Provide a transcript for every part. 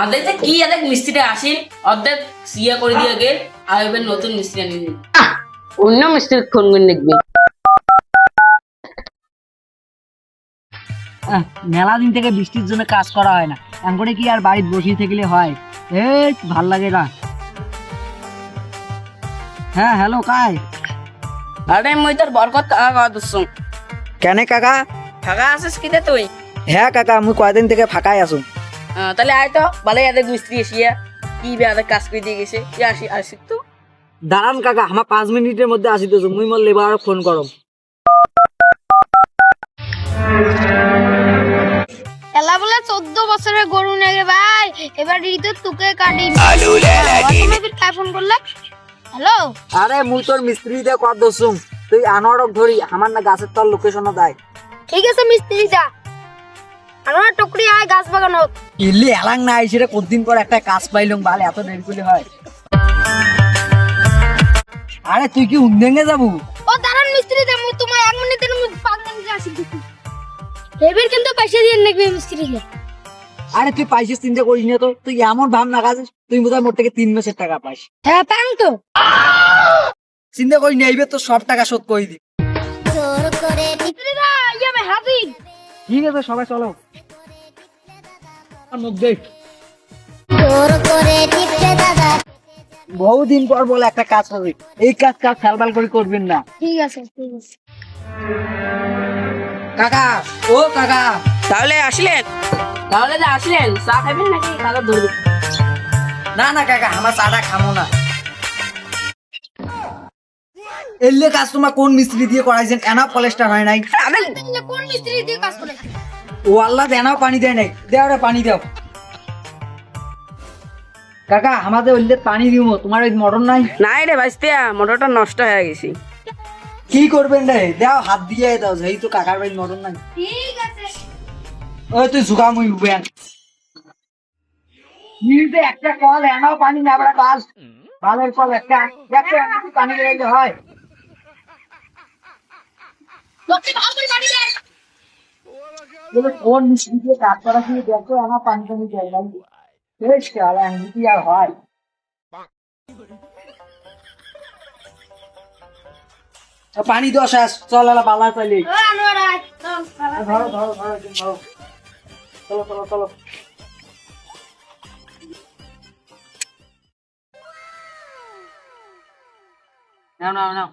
আদের কি আদের মিস্ত্রিটা আসেন অর্ধেক সিয়া করে দিয়ে গেল আর এবার নতুন মিস্ত্রি আনিয়ে অন্য মিস্ত্রি ফোন করে দেখবে। মেলা দিন থেকে বৃষ্টির জন্য কাজ করা হয় না, এমন করে কি আর বাড়িতে বসে থাকলে হয়? ভাল লাগে না। হ্যাঁ হ্যালো কাই? আরে মই তোর বরকত কাকা কথা দিচ্ছু। কেন কাকা? ফাঁকা আছিস কিতে তুই? হ্যাঁ কাকা, আমি কয়দিন থেকে ফাঁকাই আছো। তাহলে আয় তো ভালোই আদের মিস্ত্রি এসিয়া কি বে আদের কাজ করে দিয়ে গেছে আসি আসি তো। দাঁড়ান কাকা, আমার 5 মিনিটের মধ্যে আসিতেছো, মুই মোর লেবার ফোন করো। এলা বলে 14 বছরের গরু নেগে ভাই, এবার ঋতু তুকে কাটি। তুমি কাই ফোন করলে? হ্যালো, আরে মুই তোর মিস্ত্রি দিয়ে কত দছুম, তুই আনোয়ারক ধরি আমার না গাছের তল লোকেশনও দেয়। ঠিক আছে মিস্ত্রি যা, আমার টুকরি আয় গাছ বাগানত। ইল্লি এলাং না আইছে রে, কতদিন পর একটা কাজ পাইলুম, ভালো এত দেরি করলে হয়? আরে তুই কি উন্দেঙ্গে যাবো? ও দাঁড়ান মিস্ত্রি দে, মুই তোমায় 1 মিনিটের মধ্যে 5 মিনিটে আসি দেখি। এবার কিন্তু পয়সা দিয়ে নেবে মিস্ত্রিকে। আরে তুই পয়সা চিন্তা করিস না তো, তুই এমন ভাব না কাজ, তুই বোধহয় মোট থেকে 3 মাসের টাকা পাস। হ্যাঁ পাং তো। চিন্তা করিস না, এইবার তো সব টাকা শোধ করে দিই। মিস্ত্রি দা ইয়া মে হাজির। ঠিক আছে সবাই চলো। বহুদিন পর বলে একটা কাজ হবে, এই কাজ সালবাল করে করবেন না। ঠিক আছে ঠিক আছে। কাকা ও কাকা, তাহলে আসলেন? তাহলে যে আসলেন চা খাবেন নাকি কাকা ধরবে? না না কাকা, আমার চাটা খামো না। এলে কাজ তোমার কোন মিস্ত্রি দিয়ে করাইছেন? এনা পলেস্টার হয় নাই। তাহলে কোন মিস্ত্রি দিয়ে কাজ করে? ও আল্লাহ, দেনাও পানি দেয় নাই, দেও রে পানি দাও। কাকা আমাদের ওইলে পানি দিব, তোমার ওই মোটর নাই? নাই রে ভাইস্তিয়া, মোটরটা নষ্ট হয়ে গেছে। কি করবেন রে, দেও হাত দিয়ে দাও, যেহেতু কাকার বাড়ি মোটর নাই। ঠিক আছে। ওই তুই ঝুকা মুই উবেন নিতে একটা কল এনাও পানি না বড় বাস বালের কল একটা পানি দিলে হয়। লোকে ভালো করে পানি দেয়। বলে কোন মিস্ত্রি দিয়ে কাজ করা কি দেখো, আমার পানি টানি দেয় নাই, বেশ খেয়াল কি আর হয়। পানি দেওয়া শেষ, চল এলা বালা চাইলে। ও আনোয়ার আয় চল। ধরো ধরো ধরো ধরো, চলো চলো চলো। নাও নাও নাও।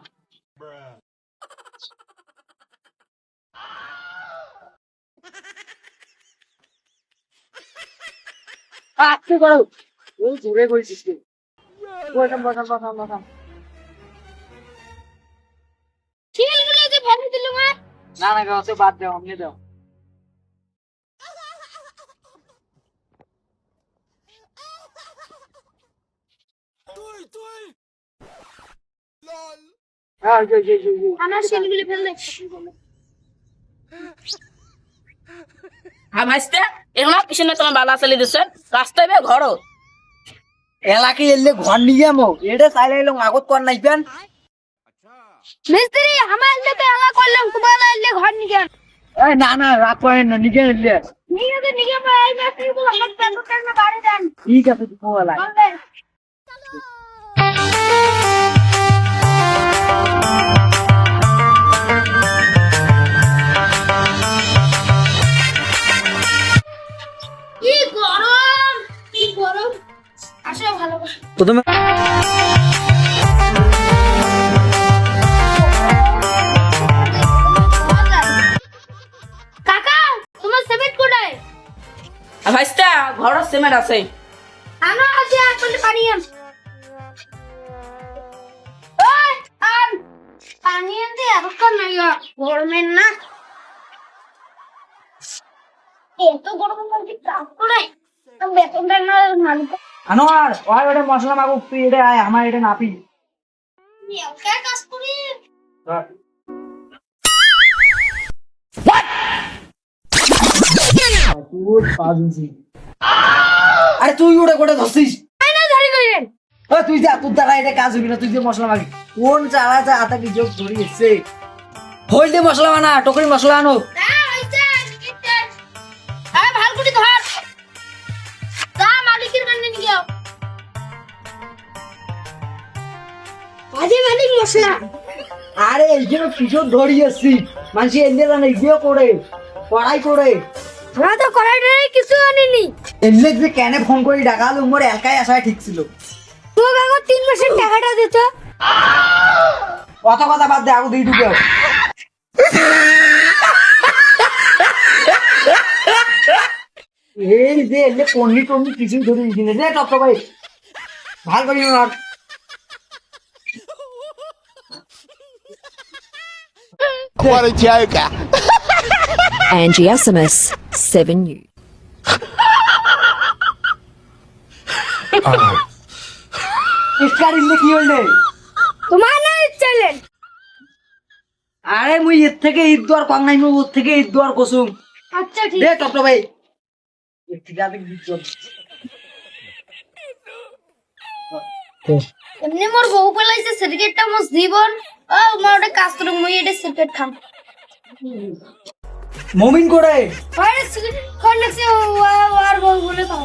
আচ্ছা করো, ওই জোরে করেছিস কি? বসাম বসাম বসাম বসাম। খিলগুলো যে ফেলে দিল মা। না না গাছে বাদ দাও, আমনে দাও। হ্যাঁ জয় জয় জয় জয়। আমার খিলগুলো ফেলে দে। হ্যাঁ ভাইস্তিয়া, এখন পিছনে তোমার বালা চালিয়ে দিচ্ছে রাস্তায় বে ঘর। এলাকে এলে ঘর নিয়ে যাবো, এটা চাইলে এলো আগত কর নাই পেন। মিস্ত্রি আমার এলাকে এলা করলাম, তোমার এলাকে ঘর নিয়ে না না রাগ করেন না, নিকে এলে নিয়ে ভাই মিস্ত্রি বলে আমার পেটটা বাড়ি দেন। ঠিক আছে তুমি বলা। বলবে কি গরম, কি গরম। আসো ভালো করে। প্রথমে কাকা তোমার সেমেন্ট কোথায়? ভাইস্তিয়া ঘরের সিমেন্ট আছে। আনো আছে আসলে পানি আন। ওই আন পানি আনতে এতক্ষণ লাগে, গরমের না এত গরম লাগে কাজ করে বেতনটা না মালিক আনোয়ার ওই ওটা মশলা মাগুক, তুই এটা আয়, আমার এটা নাপি। কে কাজ করি। আরে তুই ওটা কোটা ধরছিস? না ধরি কইলেন তুই যা, তোর দ্বারা এটা কাজ হবি না, তুই যে মশলা মাগি কোন চালা যা আতা কি যোগ ধরি এসছে। হইলে মশলা বানা, টকরি মশলা আনো। না হইছে কিতে আরে ভাল করে ধর। মশলা আরে এই যে কিছু ধরিয়েছি মানুষ এনে জানে গিয়ে করে পড়াই করে আমরা তো করাইতে কিছু আনিনি এমনি যে কেনে ফোন করে ডাকালো মোর এলাকায় আসা ঠিক ছিল তো কাকু 3 মাসের টাকাটা দিত কথা কথা বাদ দে আগু দিয়ে ঢুকে এই যে এলে পন্নি টন্নি কিছুই ধরে দিনে রে টপ ভাই ভাল করি আর What a joker. Angie SMS 7 News. ইস্কার ইলে কি হইলে তোমার না চলেন আরে মুই এর থেকে ঈদ দোয়ার কম নাই মুই ওর থেকে ঈদ দোয়ার কসুম আচ্ছা ঠিক দে টপ ভাই একটু যাবে বিজন এমনি মোর বউ পেলাইছে সার্টিফিকেটটা মোর জীবন ও মা ওটা কাজ করে মুই এটা সার্টিফিকেট খাম মমিন করে আরে সার্টিফিকেট কোন লাগছে আর বউ বলে পাও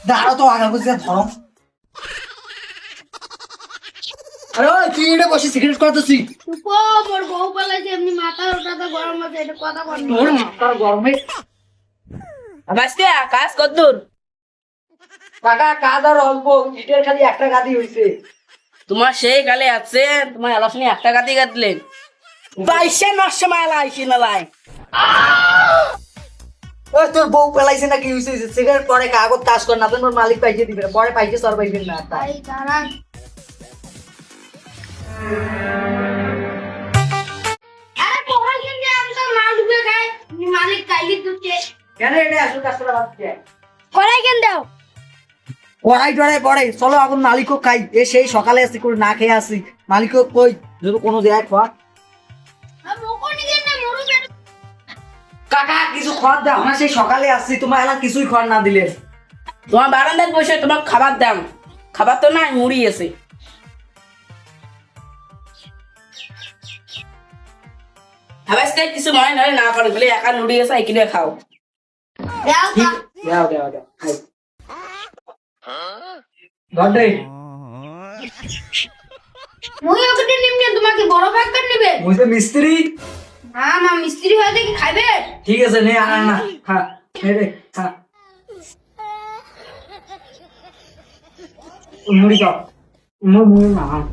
দাঁড়া তো আগা বুঝে ধরো আরে ওই তুই এটা বসে সিগারেট করতেছি ও মোর বউ পেলাইছে এমনি মাথা ওটা তো গরম আছে এটা কথা বল তোর মাথার গরমে আবাসকে কাজ কদ্দুর কাকা কাজ আর অল্প ইটের খালি একটা গাদি হইছে তোমার সেই কালে আছে তোমার আলোচনা একটা গাতি কাটলেন বাইশে নশে মাইলা আইসি নালাই ওই তোর বউ পেলাইছে নাকি হইছে সিগারেট পরে কাগজ কাজ কর না তোর মালিক পাইছে দিবে পরে পাইছে সর পাইবেন না তাই ভাই দাঁড়ান আরে পড়া কিন্তু আমি তো মা ডুবে খাই মালিক কাইলি দুটে কেন এটা আসল কাজটা বাদছে করাই কেন দাও ওরাই ডরে পড়ে চলো এখন মালিকও খাই এ সেই সকালে আসি করে না খেয়ে আসি মালিকও কই যদি কোনো দেয় খাওয়া আর মোকো নিয়ে না মরু বেটা কাকা কিছু খাওয়ার দাও আমরা সেই সকালে আসছি তোমার এলাকা কিছুই খাওয়ার না দিলে তোমার বারান্দায় বসে তোমার খাবার দাম খাবার তো নাই মুড়ি আছে আবাসকে কিছু মনে নয় না করে বলে একা নুড়ি আছে এই কিনে খাও দাও দাও দাও খাই গন্ডে মুই ওকে নিমনে তোমাকে বড় ভাগ করে নিবে মুই তো মিস্ত্রি না মা মিস্ত্রি হয়ে দেখি খাইবে ঠিক আছে নে আনা না হ্যাঁ রে হ্যাঁ মুড়ি খাও মুড়ি না হ্যাঁ